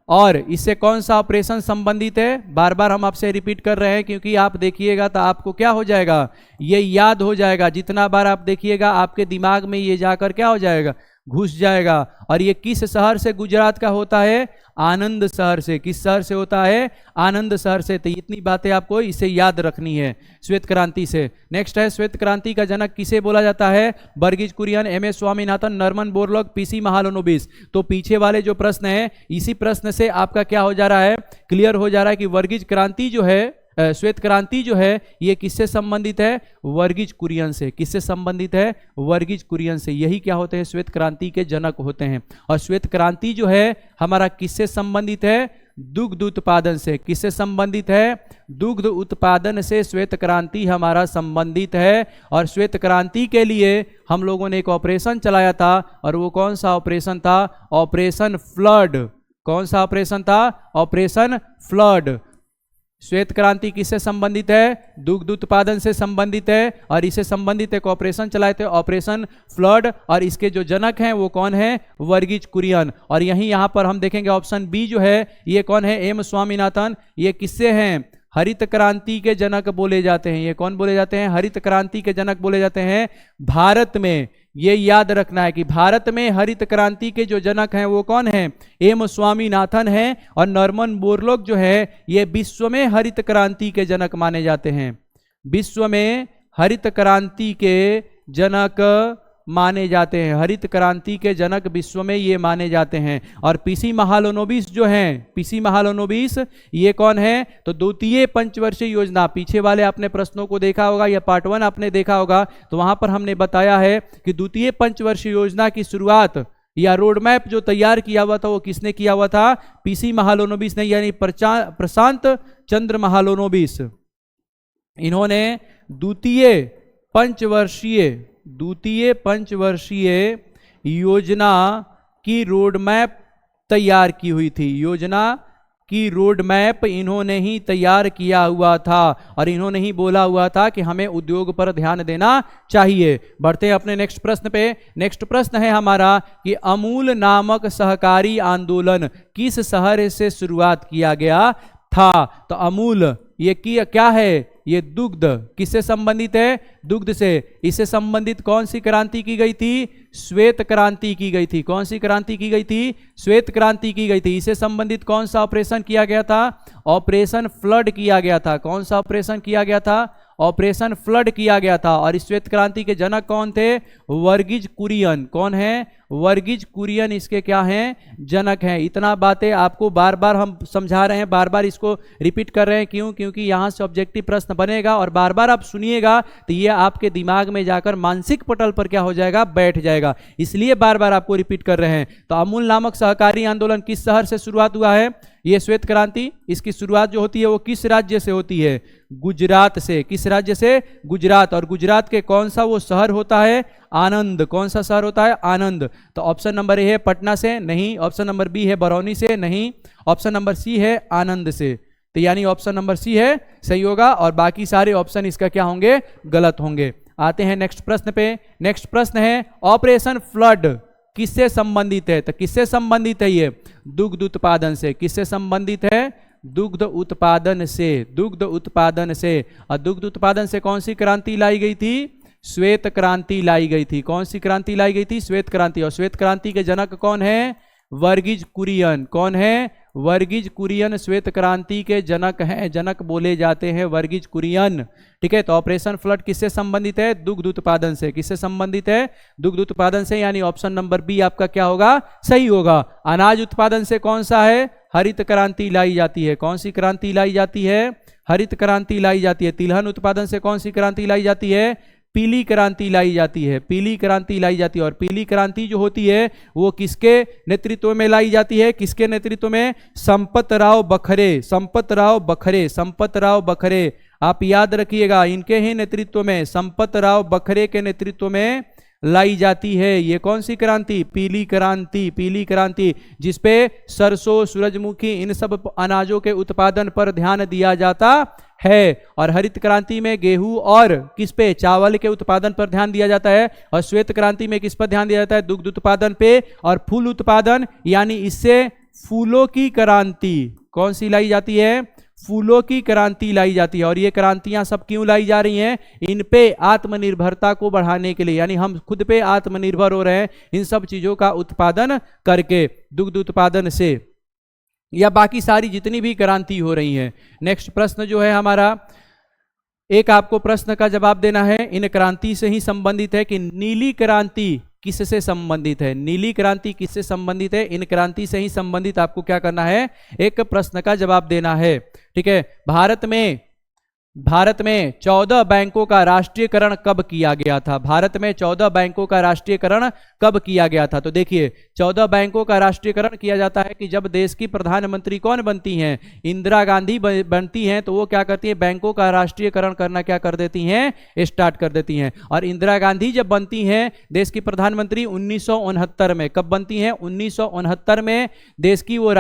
और इससे कौन सा ऑपरेशन संबंधित है, बार बार हम आपसे रिपीट कर रहे हैं क्योंकि आप देखिएगा तो आपको क्या हो जाएगा, ये याद हो जाएगा। जितना बार आप देखिएगा आपके दिमाग में ये जाकर क्या हो जाएगा, घुस जाएगा। और ये किस शहर से गुजरात का होता है, आनंद शहर से। किस शहर से होता है, आनंद शहर से। तो इतनी बातें आपको इसे याद रखनी है श्वेत क्रांति से। नेक्स्ट है, श्वेत क्रांति का जनक किसे बोला जाता है, Verghese Kurien, M S Swaminathan, Norman Borlaug, PC Mahalanobis. तो पीछे वाले जो प्रश्न है, इसी प्रश्न से आपका क्या हो जा रहा है, क्लियर हो जा रहा है कि वर्गीज क्रांति जो है, श्वेत क्रांति जो है, ये किससे संबंधित है, वर्गीज कुरियन से। किससे संबंधित है, वर्गीज कुरियन से। यही क्या होते हैं, श्वेत क्रांति के जनक होते हैं। और श्वेत क्रांति जो है हमारा किससे संबंधित है, दुग्ध उत्पादन से। किससे संबंधित है? दुग्ध उत्पादन से श्वेत क्रांति हमारा संबंधित है। और श्वेत क्रांति के लिए हम लोगों ने एक ऑपरेशन चलाया था, और वो कौन सा ऑपरेशन था? Operation flood. कौन सा ऑपरेशन था? Operation flood. श्वेत क्रांति किससे संबंधित है? दुग्ध उत्पादन से संबंधित है, और इससे संबंधित एक ऑपरेशन चलाए थे, ऑपरेशन फ्लड। और इसके जो जनक हैं वो कौन है? वर्गीज कुरियन। और यहाँ पर हम देखेंगे ऑप्शन बी जो है ये कौन है? एम स्वामीनाथन। ये किससे हैं? हरित क्रांति के जनक बोले जाते हैं। ये कौन बोले जाते हैं? हरित क्रांति के जनक बोले जाते हैं। भारत में ये याद रखना है कि भारत में हरित क्रांति के जो जनक हैं वो कौन हैं? एम स्वामीनाथन हैं। और नॉर्मन बोरलॉग जो है ये विश्व में हरित क्रांति के जनक माने जाते हैं। विश्व में हरित क्रांति के जनक माने जाते हैं। हरित क्रांति के जनक विश्व में ये माने जाते हैं। और पीसी महालनोबिस जो हैं, पीसी महालनोबिस ये कौन है? तो द्वितीय पंचवर्षीय योजना, पीछे वाले आपने प्रश्नों को देखा होगा या पार्ट 1 आपने देखा होगा, तो वहां पर हमने बताया है कि द्वितीय पंचवर्षीय योजना की शुरुआत या रोड मैप जो तैयार किया हुआ था वो किसने किया हुआ था? पीसी महालनोबिस ने, यानी प्रशांत चंद्र महालनोबिस। इन्होंने द्वितीय पंचवर्षीय योजना की रोड मैप तैयार की हुई थी। योजना की रोड मैप इन्होंने ही तैयार किया हुआ था, और इन्होंने ही बोला हुआ था कि हमें उद्योग पर ध्यान देना चाहिए। बढ़ते हैं अपने नेक्स्ट प्रश्न पे। नेक्स्ट प्रश्न है हमारा कि अमूल नामक सहकारी आंदोलन किस शहर से शुरुआत किया गया था? तो अमूल ये क्या है? ये दुग्ध। किससे संबंधित है? दुग्ध से। इससे संबंधित कौन सी क्रांति की गई थी? श्वेत क्रांति की गई थी। कौन सी क्रांति की गई थी? श्वेत क्रांति की गई थी। इससे संबंधित कौन सा ऑपरेशन किया गया था? ऑपरेशन फ्लड किया गया था। कौन सा ऑपरेशन किया गया था? ऑपरेशन फ्लड किया गया था। और इस श्वेत क्रांति के जनक कौन थे? वर्गीज कुरियन। कौन है? वर्गीज कुरियन इसके क्या हैं? जनक हैं। इतना बातें आपको बार बार हम समझा रहे हैं, बार बार इसको रिपीट कर रहे हैं। क्यों? क्योंकि यहाँ से ऑब्जेक्टिव प्रश्न बनेगा, और बार बार आप सुनिएगा तो ये आपके दिमाग में जाकर मानसिक पटल पर क्या हो जाएगा? बैठ जाएगा। इसलिए बार बार आपको रिपीट कर रहे हैं। तो अमूल नामक सहकारी आंदोलन किस शहर से शुरुआत हुआ है? ये श्वेत क्रांति, इसकी शुरुआत जो होती है वो किस राज्य से होती है? गुजरात से। किस राज्य से? गुजरात। और गुजरात के कौन सा वो शहर होता है? आनंद। कौन सा शहर होता है? आनंद। तो ऑप्शन नंबर ए है पटना से, नहीं। ऑप्शन नंबर बी है बरौनी से, नहीं। ऑप्शन नंबर सी है आनंद से। तो यानी ऑप्शन नंबर सी है सही होगा, और बाकी सारे ऑप्शन इसका क्या होंगे? गलत होंगे। आते हैं नेक्स्ट प्रश्न पे। नेक्स्ट प्रश्न है ऑपरेशन फ्लड किससे संबंधित है? तो किससे संबंधित है ये? दुग्ध उत्पादन से। किससे संबंधित है? दुग्ध उत्पादन से। दुग्ध उत्पादन से। और दुग्ध उत्पादन से कौन सी क्रांति लाई गई थी? श्वेत क्रांति लाई गई थी। कौन सी क्रांति लाई गई थी? श्वेत क्रांति। और श्वेत क्रांति के जनक कौन है? वर्गीज कुरियन। कौन है? वर्गीज कुरियन श्वेत क्रांति के जनक हैं। जनक बोले जाते हैं वर्गीज कुरियन। ठीक है। तो ऑपरेशन फ्लड किससे संबंधित है? दुग्ध उत्पादन से। किससे संबंधित है? दुग्ध उत्पादन से, यानी ऑप्शन नंबर बी आपका क्या होगा? सही होगा। अनाज उत्पादन से कौन सा है? हरित क्रांति लाई जाती है। कौन सी क्रांति लाई जाती है? हरित क्रांति लाई जाती है। तिलहन उत्पादन से कौन सी क्रांति लाई जाती है? पीली क्रांति लाई जाती है। पीली क्रांति लाई जाती है। और पीली क्रांति जो होती है वो किसके नेतृत्व में लाई जाती है? किसके नेतृत्व में? संपतराव बखरे। संपतराव बखरे। संपतराव बखरे आप याद रखिएगा, इनके ही नेतृत्व में, संपतराव बखरे के नेतृत्व में लाई जाती है। ये कौन सी क्रांति? पीली क्रांति। पीली क्रांति जिसपे सरसों, सूरजमुखी इन सब अनाजों के उत्पादन पर ध्यान दिया जाता है। और हरित क्रांति में गेहूं और किस पे? चावल के उत्पादन पर ध्यान दिया जाता है। और श्वेत क्रांति में किस पर ध्यान दिया जाता है? दुग्ध उत्पादन पे और फूल उत्पादन, यानी इससे फूलों की क्रांति कौन सी लाई जाती है? फूलों की क्रांति लाई जाती है। और ये क्रांतियां सब क्यों लाई जा रही हैं? इन पे आत्मनिर्भरता को बढ़ाने के लिए, यानी हम खुद पे आत्मनिर्भर हो रहे हैं इन सब चीजों का उत्पादन करके, दुग्ध उत्पादन से, या बाकी सारी जितनी भी क्रांति हो रही है। नेक्स्ट प्रश्न जो है हमारा, एक आपको प्रश्न का जवाब देना है। इन क्रांति से ही संबंधित है कि नीली क्रांति किससे संबंधित है? नीली क्रांति किससे संबंधित है? इन क्रांति से ही संबंधित आपको क्या करना है? एक प्रश्न का जवाब देना है। ठीक है। भारत में भारत में 14 बैंकों का राष्ट्रीयकरण कब किया गया था? भारत में 14 बैंकों का राष्ट्रीयकरण कब किया गया था? तो देखिए 14 बैंकों का राष्ट्रीयकरण किया जाता है कि जब देश की प्रधानमंत्री कौन बनती हैं? इंदिरा गांधी बनती हैं, तो वो क्या करती है? बैंकों का राष्ट्रीयकरण करना क्या कर देती हैं? स्टार्ट कर देती हैं। और इंदिरा गांधी जब बनती हैं देश की प्रधानमंत्री 1969 में, कब बनती हैं? 1969 में देश की वो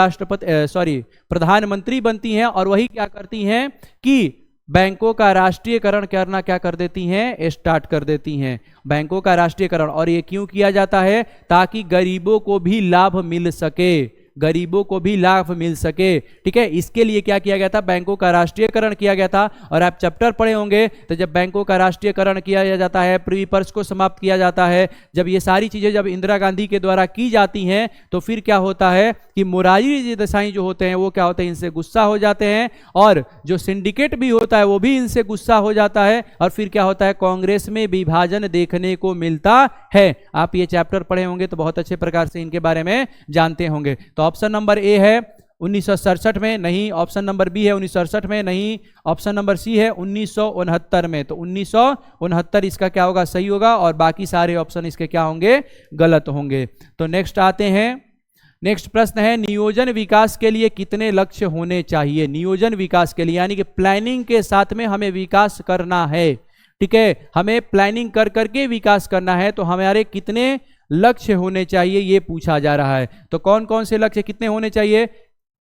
प्रधानमंत्री बनती हैं, और वही क्या करती हैं कि बैंकों का राष्ट्रीयकरण करना क्या कर देती हैं? स्टार्ट कर देती हैं बैंकों का राष्ट्रीयकरण। और ये क्यों किया जाता है? ताकि गरीबों को भी लाभ मिल सके, गरीबों को भी लाभ मिल सके। ठीक है, इसके लिए क्या किया गया था? बैंकों का राष्ट्रीयकरण किया गया था। और आप चैप्टर पढ़े होंगे, तो जब बैंकों का राष्ट्रीयकरण किया जाता है, प्रिवी पर्स को समाप्त किया जाता है, जब ये सारी चीजें जब इंदिरा गांधी के द्वारा की जाती हैं, तो फिर क्या होता है कि मोरारजी देसाई जो होते हैं वो क्या होते हैं? इनसे गुस्सा हो जाते हैं, और जो सिंडिकेट भी होता है वो भी इनसे गुस्सा हो जाता है, और फिर क्या होता है? कांग्रेस में विभाजन देखने को मिलता है। आप ये चैप्टर पढ़े होंगे तो बहुत अच्छे प्रकार से इनके बारे में जानते होंगे। तो ऑप्शन नंबर ए है 1967 में, नहीं। ऑप्शन नंबर बी है 1968 में, नहीं। ऑप्शन नंबर सी है 1969 में। तो 1969 इसका क्या होगा? सही होगा, और बाकी सारे ऑप्शन इसके क्या होंगे? गलत होंगे। तो नेक्स्ट आते हैं। नेक्स्ट प्रश्न है, नियोजन विकास के लिए कितने लक्ष्य होने चाहिए? नियोजन विकास के लिए यानी कि प्लानिंग के साथ में हमें विकास करना है। ठीक है, हमें प्लानिंग कर करके विकास करना है, तो हमारे कितने लक्ष्य होने चाहिए ये पूछा जा रहा है। तो कौन कौन से लक्ष्य कितने होने चाहिए?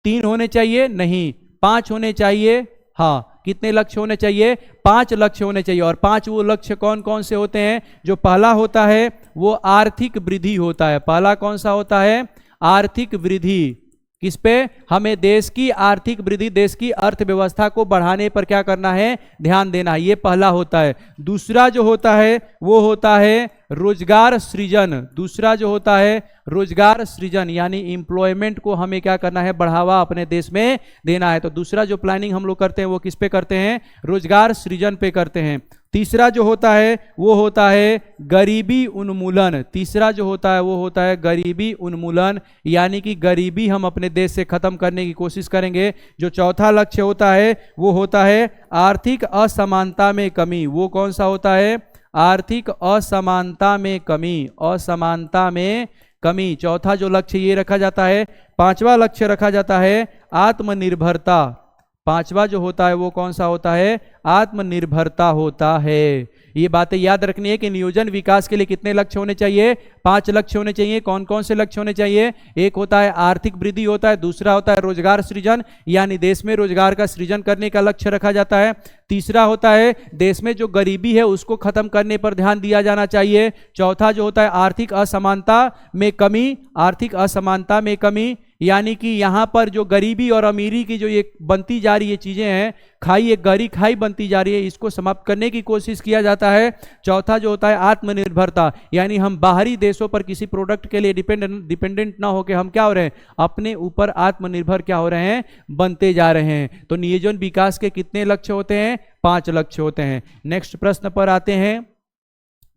3 होने चाहिए? नहीं। 5 होने चाहिए? हाँ। कितने लक्ष्य होने चाहिए? 5 लक्ष्य होने चाहिए। और 5 वो लक्ष्य कौन कौन से होते हैं? जो पहला होता है वो आर्थिक वृद्धि होता है। पहला कौन सा होता है? आर्थिक वृद्धि। किस पे? हमें देश की आर्थिक वृद्धि, देश की अर्थव्यवस्था को बढ़ाने पर क्या करना है? ध्यान देना है। ये पहला होता है। दूसरा जो होता है वो होता है रोजगार सृजन। दूसरा जो होता है रोजगार सृजन, यानी एम्प्लॉयमेंट को हमें क्या करना है? बढ़ावा अपने देश में देना है। तो दूसरा जो प्लानिंग हम लोग करते हैं वो किस पे करते हैं? रोजगार सृजन पे करते हैं। तीसरा जो होता है वो होता है गरीबी उन्मूलन। तीसरा जो होता है वो होता है गरीबी उन्मूलन, यानी कि गरीबी हम अपने देश से खत्म करने की कोशिश करेंगे। जो चौथा लक्ष्य होता है वो होता है आर्थिक असमानता में कमी। वो कौन सा होता है? आर्थिक असमानता में कमी। असमानता में कमी चौथा जो लक्ष्य ये रखा जाता है। पांचवा लक्ष्य रखा जाता है आत्मनिर्भरता। पांचवा जो होता है वो कौन सा होता है? आत्मनिर्भरता होता है। ये बातें याद रखनी है कि नियोजन विकास के लिए कितने लक्ष्य होने चाहिए? 5 लक्ष्य होने चाहिए। कौन कौन से लक्ष्य होने चाहिए? एक होता है आर्थिक वृद्धि होता है, दूसरा होता है रोजगार सृजन, यानी देश में रोजगार का सृजन करने का लक्ष्य रखा जाता है। तीसरा होता है देश में जो गरीबी है उसको खत्म करने पर ध्यान दिया जाना चाहिए। चौथा जो होता है आर्थिक असमानता में कमी। आर्थिक असमानता में कमी यानी कि यहाँ पर जो गरीबी और अमीरी की जो ये बनती जा रही है चीजें हैं, खाई एक गहरी खाई बनती जा रही है, इसको समाप्त करने की कोशिश किया जाता है। चौथा जो होता है आत्मनिर्भरता, यानी हम बाहरी देशों पर किसी प्रोडक्ट के लिए डिपेंडेंट ना होकर हम क्या हो रहे हैं? अपने ऊपर आत्मनिर्भर क्या हो रहे हैं? बनते जा रहे हैं। तो नियोजन विकास के कितने लक्ष्य होते हैं? 5 लक्ष्य होते हैं। नेक्स्ट प्रश्न पर आते हैं।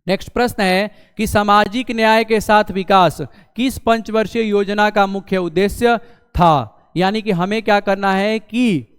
नेक्स्ट प्रश्न है कि सामाजिक न्याय के साथ विकास किस पंचवर्षीय योजना का मुख्य उद्देश्य था? यानी कि हमें क्या करना है कि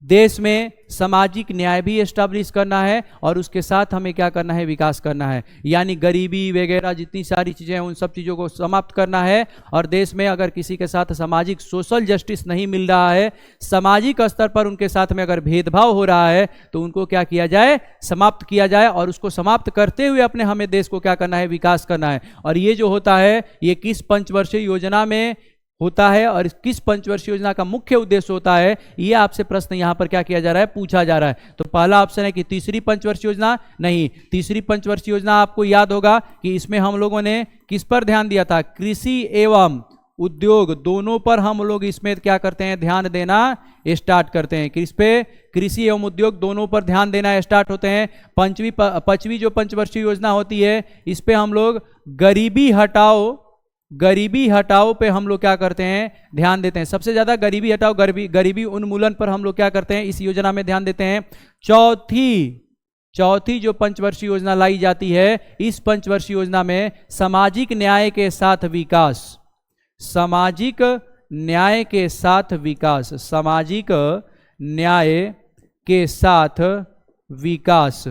देश में सामाजिक न्याय भी एस्टैब्लिश करना है और उसके साथ हमें क्या करना है? विकास करना है। यानी गरीबी वगैरह जितनी सारी चीजें हैं उन सब चीजों को समाप्त करना है। और देश में अगर किसी के साथ सामाजिक सोशल जस्टिस नहीं मिल रहा है, सामाजिक स्तर पर उनके साथ में अगर भेदभाव हो रहा है, तो उनको क्या किया जाए? समाप्त किया जाए। और उसको समाप्त करते हुए अपने हमें देश को क्या करना है? विकास करना है। और ये जो होता है ये किस पंचवर्षीय योजना में होता है और किस पंचवर्षीय योजना का मुख्य उद्देश्य होता है? ये आपसे प्रश्न यहां पर क्या किया जा रहा है? पूछा जा रहा है। तो पहला ऑप्शन है कि तीसरी पंचवर्षीय योजना। नहीं, तीसरी पंचवर्षीय योजना आपको याद होगा कि इसमें हम लोगों ने किस पर ध्यान दिया था? कृषि एवं उद्योग दोनों पर हम लोग इसमें क्या करते हैं? ध्यान देना स्टार्ट करते हैं। किस पे? कृषि एवं उद्योग दोनों पर ध्यान देना स्टार्ट होते हैं। पांचवी जो पंचवर्षीय योजना होती है इस पे हम लोग गरीबी हटाओ पे हम लोग क्या करते हैं? ध्यान देते हैं। सबसे ज्यादा गरीबी हटाओ, गरीबी उन्मूलन पर हम लोग क्या करते हैं? इस योजना में ध्यान देते हैं। चौथी जो पंचवर्षीय योजना लाई जाती है, इस पंचवर्षीय योजना में सामाजिक न्याय के साथ विकास, सामाजिक न्याय के साथ विकास, सामाजिक न्याय के साथ विकास,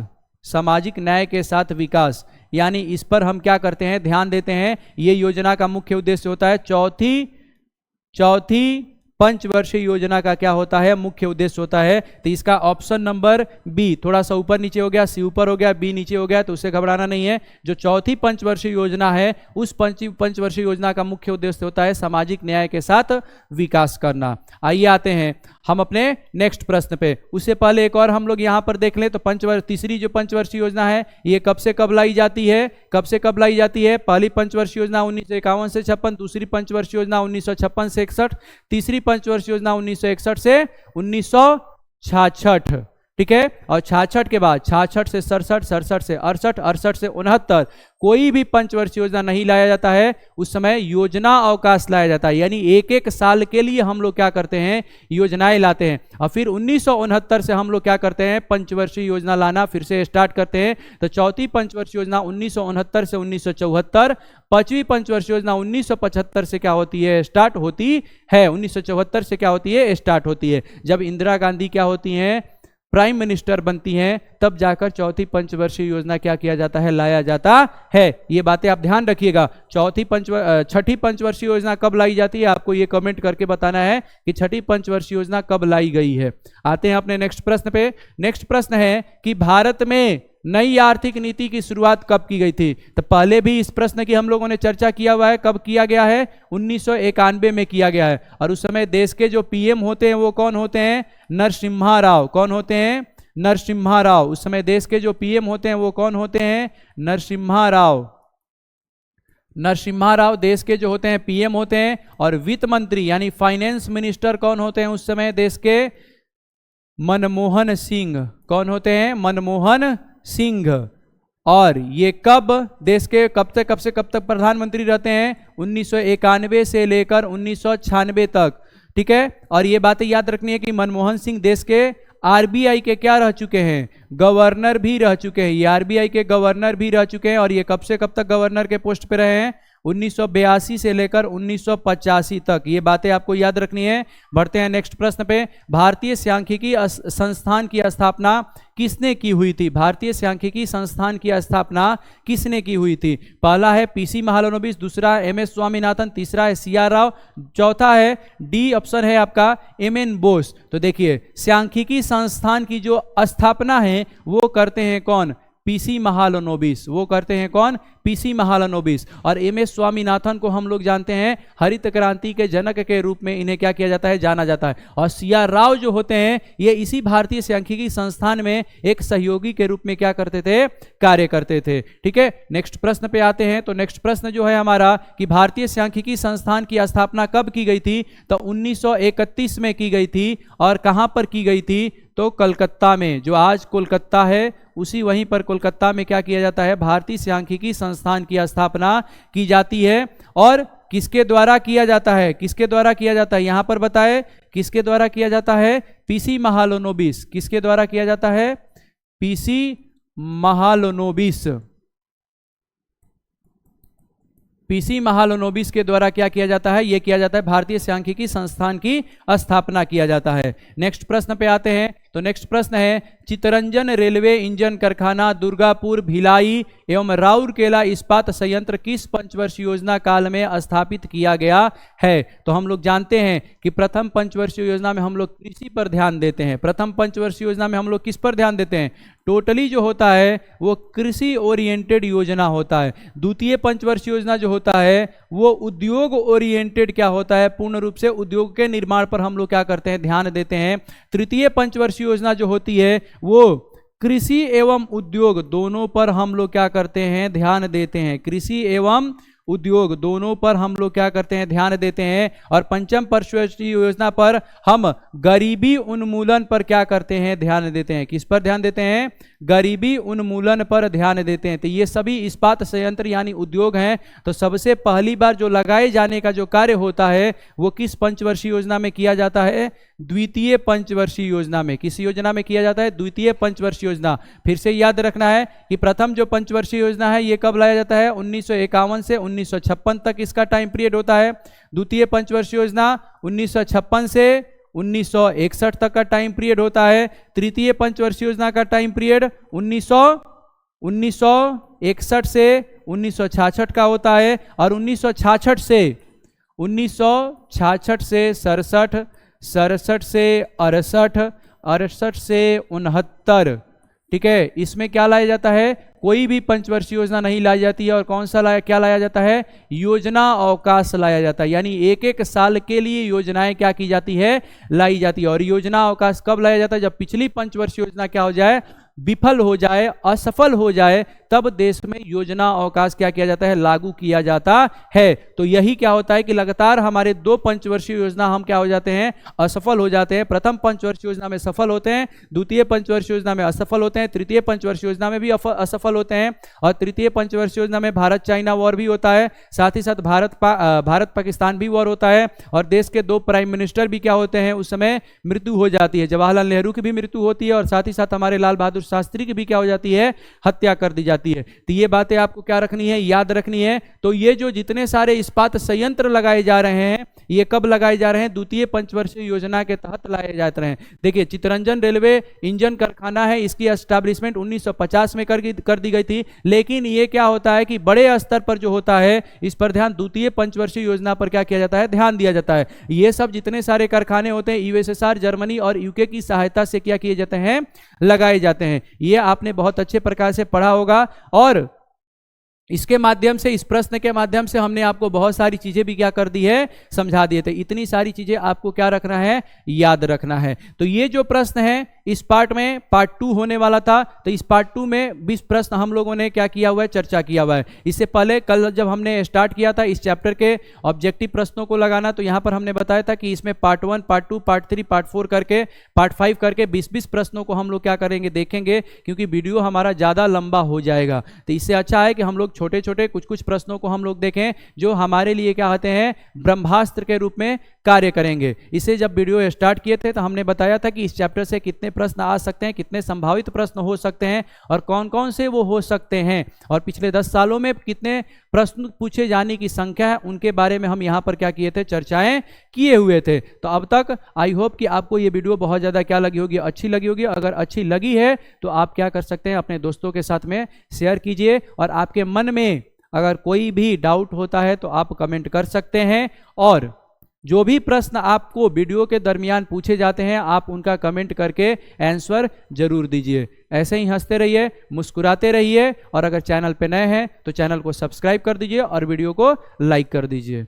सामाजिक न्याय के साथ विकास, यानी इस पर हम क्या करते हैं, ध्यान देते हैं। ये योजना का मुख्य उद्देश्य होता है। चौथी पंचवर्षीय योजना का क्या होता है, मुख्य उद्देश्य होता है। तो इसका ऑप्शन नंबर बी, थोड़ा सा ऊपर नीचे हो गया, सी ऊपर हो गया, बी नीचे हो गया, तो उससे घबराना नहीं है। जो चौथी पंचवर्षीय योजना है, उस पंचवर्षीय योजना का मुख्य उद्देश्य होता है सामाजिक न्याय के साथ विकास करना। आइए आते हैं हम अपने नेक्स्ट प्रश्न पे। उससे पहले एक और हम लोग यहाँ पर देख लें तो तीसरी जो पंचवर्षीय योजना है, ये कब से कब लाई जाती है, कब से कब लाई जाती है। पहली पंचवर्षीय योजना 1951 से 56, दूसरी पंचवर्षीय योजना 1956 से 61, तीसरी पंचवर्षीय योजना 1961 से 1966, ठीक है। और 66 के बाद 66 से 67, 67 से 68, 68 से 69 कोई भी पंचवर्षीय योजना नहीं लाया जाता है। उस समय योजना अवकाश लाया जाता है, यानी एक एक साल के लिए हम लोग क्या करते हैं, योजनाएं लाते हैं। और फिर 1969 से हम लोग क्या करते हैं, पंचवर्षीय योजना लाना फिर से स्टार्ट करते हैं। तो चौथी पंचवर्षीय योजना 1969 से 1974, पांचवी पंचवर्षीय योजना 1975 से क्या होती है, स्टार्ट होती है। 1974 से क्या होती है, स्टार्ट होती है। जब इंदिरा गांधी क्या होती हैं, प्राइम मिनिस्टर बनती हैं, तब जाकर चौथी पंचवर्षीय योजना क्या किया जाता है, लाया जाता है। ये बातें आप ध्यान रखिएगा। छठी पंचवर्षीय योजना कब लाई जाती है, आपको ये कमेंट करके बताना है कि छठी पंचवर्षीय योजना कब लाई गई है। आते हैं अपने नेक्स्ट प्रश्न पे। नेक्स्ट प्रश्न है कि भारत में नई आर्थिक नीति की शुरुआत कब की गई थी। तो पहले भी इस प्रश्न की हम लोगों ने चर्चा किया हुआ है। कब किया गया है, 1991 में किया गया है। और उस समय देश के जो पीएम होते हैं वो कौन होते हैं, नरसिम्हा राव। कौन होते हैं, नरसिम्हा राव। उस समय देश के जो पीएम होते हैं वो कौन होते हैं, नरसिम्हा राव। नरसिम्हा राव देश के जो होते हैं पीएम होते हैं। और वित्त मंत्री यानी फाइनेंस मिनिस्टर कौन होते हैं उस समय देश के, मनमोहन सिंह। कौन होते हैं, मनमोहन सिंह। और ये कब देश के कब से कब तक प्रधानमंत्री रहते हैं, 1991 से लेकर 1996 तक, ठीक है। और ये बातें याद रखनी है कि मनमोहन सिंह देश के आरबीआई के क्या रह चुके हैं, गवर्नर भी रह चुके हैं। ये आरबीआई के गवर्नर भी रह चुके हैं। और ये कब से कब तक गवर्नर के पोस्ट पे रहे हैं, 1982 से लेकर 1985 तक। ये बातें आपको याद रखनी है। बढ़ते हैं नेक्स्ट प्रश्न पे। भारतीय सांख्यिकी संस्थान की स्थापना किसने की हुई थी, भारतीय सांख्यिकी संस्थान की स्थापना किसने की हुई थी। पहला है पीसी महालनोबिस, दूसरा है एमएस स्वामीनाथन, तीसरा है सीआर राव, चौथा है डी ऑप्शन है आपका एमएन बोस। तो देखिए सांख्यिकी संस्थान की जो स्थापना है वो करते हैं कौन, पीसी महालनोबिस। वो करते हैं कौन, पीसी महालनोबिस। और एमएस स्वामीनाथन को हम लोग जानते हैं हरित क्रांति के जनक के रूप में इन्हें क्या किया जाता है, जाना जाता है। और सीआर राव जो होते हैं ये इसी भारतीय सांख्यिकी संस्थान में एक सहयोगी के रूप में क्या करते थे, कार्य करते थे, ठीक है। नेक्स्ट प्रश्न पे आते हैं। तो नेक्स्ट प्रश्न जो है हमारा कि भारतीय सांख्यिकी संस्थान की स्थापना कब की गई थी। तो 1931 में की गई थी। और कहां पर की गई थी, तो कलकत्ता में, जो आज कोलकाता है उसी वहीं पर कोलकाता में क्या किया जाता है, भारतीय सांख्यिकी संस्थान की स्थापना की जाती है। और किसके द्वारा किया जाता है, किसके द्वारा किया जाता है, यहां पर बताए किसके द्वारा किया जाता है, पीसी महालनोबिस। किसके द्वारा किया जाता है, पीसी महालनोबिस। पीसी महालनोबिस के द्वारा क्या किया जाता है, यह किया जाता है भारतीय सांख्यिकी संस्थान की स्थापना किया जाता है। नेक्स्ट प्रश्न पे आते हैं। तो नेक्स्ट प्रश्न है चितरंजन रेलवे इंजन कारखाना दुर्गापुर भिलाई एवं राउरकेला इस्पात संयंत्र किस पंचवर्षीय योजना काल में स्थापित किया गया है। तो हम लोग जानते हैं कि प्रथम पंचवर्षीय योजना में हम लोग कृषि पर ध्यान देते हैं। प्रथम पंचवर्षीय योजना में हम लोग किस पर ध्यान देते हैं, टोटली जो होता है वो कृषि ओरिएंटेड योजना होता है। द्वितीय पंचवर्षीय योजना जो होता है वो उद्योग ओरिएंटेड क्या होता है, पूर्ण रूप से उद्योग के निर्माण पर हम लोग क्या करते हैं, ध्यान देते हैं। तृतीय पंचवर्षीय योजना जो होती है वो कृषि एवं उद्योग दोनों पर हम लोग क्या करते हैं, ध्यान देते हैं। कृषि एवं उद्योग दोनों पर हम लोग क्या करते हैं, ध्यान देते हैं। और पंचम पंचवर्षीय योजना पर हम गरीबी उन्मूलन पर क्या करते हैं, ध्यान देते हैं। किस पर ध्यान देते हैं, गरीबी उन्मूलन पर ध्यान देते हैं। तो ये सभी इस्पात संयंत्र यानी उद्योग हैं। तो सबसे पहली बार जो लगाए जाने का जो कार्य होता है वो किस पंचवर्षीय योजना में किया जाता है, द्वितीय पंचवर्षीय योजना में। किस योजना में किया जाता है, द्वितीय पंचवर्षीय योजना। फिर से याद रखना है कि प्रथम जो पंचवर्षीय योजना है ये कब लाया जाता है, 1951 से 1956 तक इसका टाइम पीरियड होता है। द्वितीय पंचवर्षीय योजना 1956 से 1961 तक का टाइम पीरियड होता है। तृतीय पंचवर्षीय योजना का टाइम पीरियड 1961 से 1966 का होता है, और 1966 से 67, 67 से 68, 68 से 69, ठीक है। इसमें क्या लाया जाता है, कोई भी पंचवर्षीय योजना नहीं लाई जाती है, और कौन सा क्या लाया जाता है, योजना अवकाश लाया जाता है। यानी एक एक साल के लिए योजनाएं क्या की जाती है, लाई जाती है। और योजना अवकाश कब लाया जाता है, जब पिछली पंचवर्षीय योजना क्या हो जाए, विफल हो जाए, असफल हो जाए, तब देश में योजना अवकाश क्या किया जाता है, लागू किया जाता है। तो यही क्या होता है कि लगातार हमारे 2 पंचवर्षीय योजना हम क्या हो जाते हैं, असफल हो जाते हैं। प्रथम पंचवर्षीय योजना में सफल होते हैं, द्वितीय पंचवर्षीय योजना में असफल होते हैं, तृतीय पंचवर्षीय योजना में भी असफल होते हैं, और तृतीय पंचवर्षीय योजना में भारत चाइना वॉर भी होता है, साथ ही साथ भारत पाकिस्तान भी वॉर होता है, और देश के 2 प्राइम मिनिस्टर भी क्या होते हैं, उस समय मृत्यु हो जाती है। जवाहरलाल नेहरू की भी मृत्यु होती है, और साथ ही साथ हमारे लाल बहादुर शास्त्री की भी क्या हो जाती है, हत्या कर दी जाती है। तो ये बातें आपको क्या रखनी है, याद रखनी है। तो ये जो जितने सारे इस्पात संयंत्र लगाए जा रहे हैं, ये कब लगाए जा रहे हैं, द्वितीय पंचवर्षीय योजना के तहत लगाए जाते हैं। देखिए, चित्तरंजन रेलवे इंजन कारखाना है, इसकी एस्टैब्लिशमेंट 1950 में कर दी गई थी। लेकिन ये क्या होता है कि बड़े स्तर पर जो होता है, इस पर ध्यान द्वितीय पंचवर्षीय योजना पर क्या किया जाता है, ध्यान दिया जाता है। ये सब जितने सारे कारखाने होते हैं, यूएसएसआर, जर्मनी और यूके की सहायता से क्या किए जाते हैं, लगाए जाते हैं। ये आपने बहुत अच्छे प्रकार से पढ़ा होगा, और इसके माध्यम से, इस प्रश्न के माध्यम से हमने आपको बहुत सारी चीजें भी क्या कर दी है, समझा दिए थे। इतनी सारी चीजें आपको क्या रखना है, याद रखना है। तो ये जो प्रश्न है, इस पार्ट में पार्ट 2 होने वाला था, तो इस पार्ट 2 में 20 प्रश्न हम लोगों ने क्या किया हुआ है, चर्चा किया हुआ है। इससे पहले कल जब हमने स्टार्ट किया था इस चैप्टर के ऑब्जेक्टिव प्रश्नों को लगाना, तो यहां पर हमने बताया था कि इसमें पार्ट 1, पार्ट 2, पार्ट 3, पार्ट 4 करके, पार्ट 5 करके 20-20 प्रश्नों को हम लोग क्या करेंगे, देखेंगे, क्योंकि वीडियो हमारा ज्यादा लंबा हो जाएगा। तो इससे अच्छा है कि हम लोग छोटे छोटे कुछ प्रश्नों को हम लोग देखें, जो हमारे लिए क्या होते हैं, ब्रह्मास्त्र के रूप में कार्य करेंगे। इसे जब वीडियो स्टार्ट किए थे तो हमने बताया था कि इस चैप्टर से कितने प्रश्न आ सकते हैं, कितने संभावित प्रश्न हो सकते हैं, और कौन कौन से वो हो सकते हैं, और पिछले 10 सालों में कितने प्रश्न पूछे जाने की संख्या है, उनके बारे में हम यहाँ पर क्या किए थे, चर्चाएं किए हुए थे। तो अब तक आई होप कि आपको ये वीडियो बहुत ज़्यादा क्या लगी होगी, अच्छी लगी होगी। अगर अच्छी लगी है तो आप क्या कर सकते हैं, अपने दोस्तों के साथ में शेयर कीजिए, और आपके मन में अगर कोई भी डाउट होता है तो आप कमेंट कर सकते हैं, और जो भी प्रश्न आपको वीडियो के दरमियान पूछे जाते हैं, आप उनका कमेंट करके आंसर जरूर दीजिए। ऐसे ही हंसते रहिए, मुस्कुराते रहिए, और अगर चैनल पे नए हैं तो चैनल को सब्सक्राइब कर दीजिए और वीडियो को लाइक कर दीजिए।